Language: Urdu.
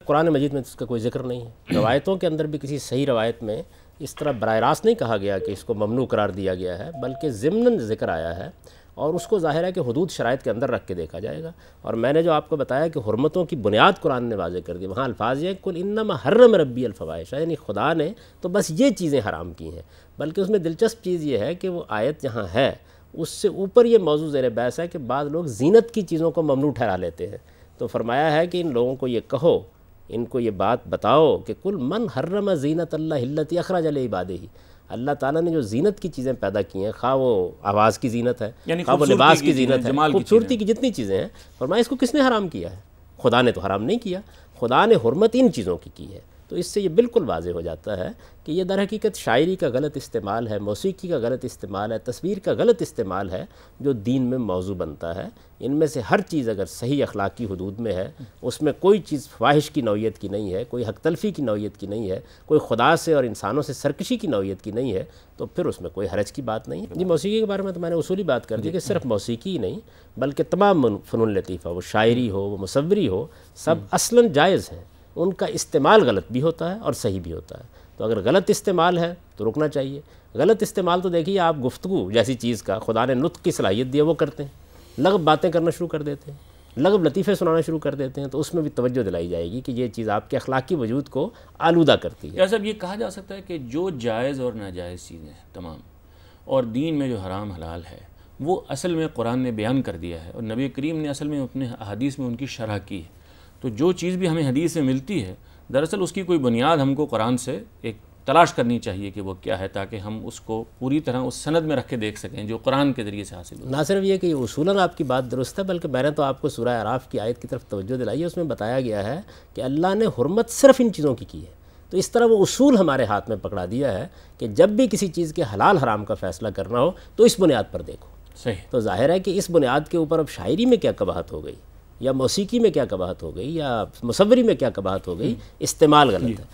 قرآن مجید میں اس کا کوئی ذکر نہیں ہے، روایتوں کے اندر بھی کسی صحیح روایت میں اس طرح براہ راست نہیں کہا گیا کہ اس کو ممنوع قرار دیا گیا ہے، بلکہ ضمناً ذکر آیا ہے، اور اس کو ظاہر ہے کہ حدود شرائط کے اندر رکھ کے دیکھا جائے گا۔ اور میں نے جو آپ کو بتایا کہ حرمتوں کی بنیاد قرآن نے واضح کر دی، وہاں الفاظ یہ کل انما حرم ربی الفواحش، یعنی خدا نے تو بس یہ چیزیں حرام کی ہیں، بلکہ اس میں دلچسپ چیز یہ ہے کہ وہ آیت جہاں ہے اس سے اوپر یہ موضوع زیر بحث ہے کہ بعض لوگ زینت کی چیزوں کو ممنوع ٹھہرا لیتے ہیں، تو فرمایا ہے کہ ان لوگوں کو یہ کہو، ان کو یہ بات بتاؤ کہ کل من حرم زینت اللہ التی اخرج لعبادہ، اللہ تعالیٰ نے جو زینت کی چیزیں پیدا کی ہیں، خواہ وہ آواز کی زینت ہے، خواہ وہ لباس کی زینت ہے، خوبصورتی کی جتنی چیزیں ہیں، فرمایا اس کو کس نے حرام کیا ہے؟ خدا نے تو حرام نہیں کیا، خدا نے حرمت ان چیزوں کی ہے۔ تو اس سے یہ بالکل واضح ہو جاتا ہے کہ یہ در حقیقت شاعری کا غلط استعمال ہے، موسیقی کا غلط استعمال ہے، تصویر کا غلط استعمال ہے جو دین میں موضوع بنتا ہے۔ ان میں سے ہر چیز اگر صحیح اخلاقی حدود میں ہے، اس میں کوئی چیز فواحش کی نوعیت کی نہیں ہے، کوئی حق تلفی کی نوعیت کی نہیں ہے، کوئی خدا سے اور انسانوں سے سرکشی کی نوعیت کی نہیں ہے، تو پھر اس میں کوئی حرج کی بات نہیں ہے۔ جی موسیقی کے بارے میں تو میں نے اصولی بات کر دی کہ صرف موسیقی ہی نہیں بلکہ تمام فنون لطیفہ، وہ شاعری ہو، وہ مصوری ہو، سب اصلاً جائز ہیں، ان کا استعمال غلط بھی ہوتا ہے اور صحیح بھی ہوتا ہے۔ تو اگر غلط استعمال ہے تو رکنا چاہیے۔ غلط استعمال تو دیکھیے آپ گفتگو جیسی چیز کا خدا نے نطق کی صلاحیت دی ہے وہ کرتے ہیں، لغو باتیں کرنا شروع کر دیتے ہیں، لغو لطیفے سنانا شروع کر دیتے ہیں، تو اس میں بھی توجہ دلائی جائے گی کہ یہ چیز آپ کے اخلاقی وجود کو آلودہ کرتی ہے۔ یا صاحب یہ کہا جا سکتا ہے کہ جو جائز اور ناجائز چیزیں ہیں تمام، اور دین میں جو حرام حلال ہے وہ اصل میں قرآن نے بیان کر دیا ہے، اور نبی کریم نے اصل میں اپنے احادیث میں ان کی شرح کی ہے۔ تو جو چیز بھی ہمیں حدیث میں ملتی ہے دراصل اس کی کوئی بنیاد ہم کو قرآن سے ایک تلاش کرنی چاہیے کہ وہ کیا ہے، تاکہ ہم اس کو پوری طرح اس سند میں رکھ کے دیکھ سکیں جو قرآن کے ذریعے سے حاصل ہو۔ نہ صرف یہ کہ یہ اصولاً آپ کی بات درست ہے، بلکہ میں نے تو آپ کو سورہ اعراف کی آیت کی طرف توجہ دلائی ہے، اس میں بتایا گیا ہے کہ اللہ نے حرمت صرف ان چیزوں کی ہے۔ تو اس طرح وہ اصول ہمارے ہاتھ میں پکڑا دیا ہے کہ جب بھی کسی چیز کے حلال حرام کا فیصلہ کرنا ہو تو اس بنیاد پر دیکھو۔ صحیح۔ تو ظاہر ہے کہ اس بنیاد کے اوپر اب شاعری میں کیا قباحت ہو گئی، یا موسیقی میں کیا قباحت ہو گئی، یا مصوری میں کیا قباحت ہو گئی، استعمال غلط ہے۔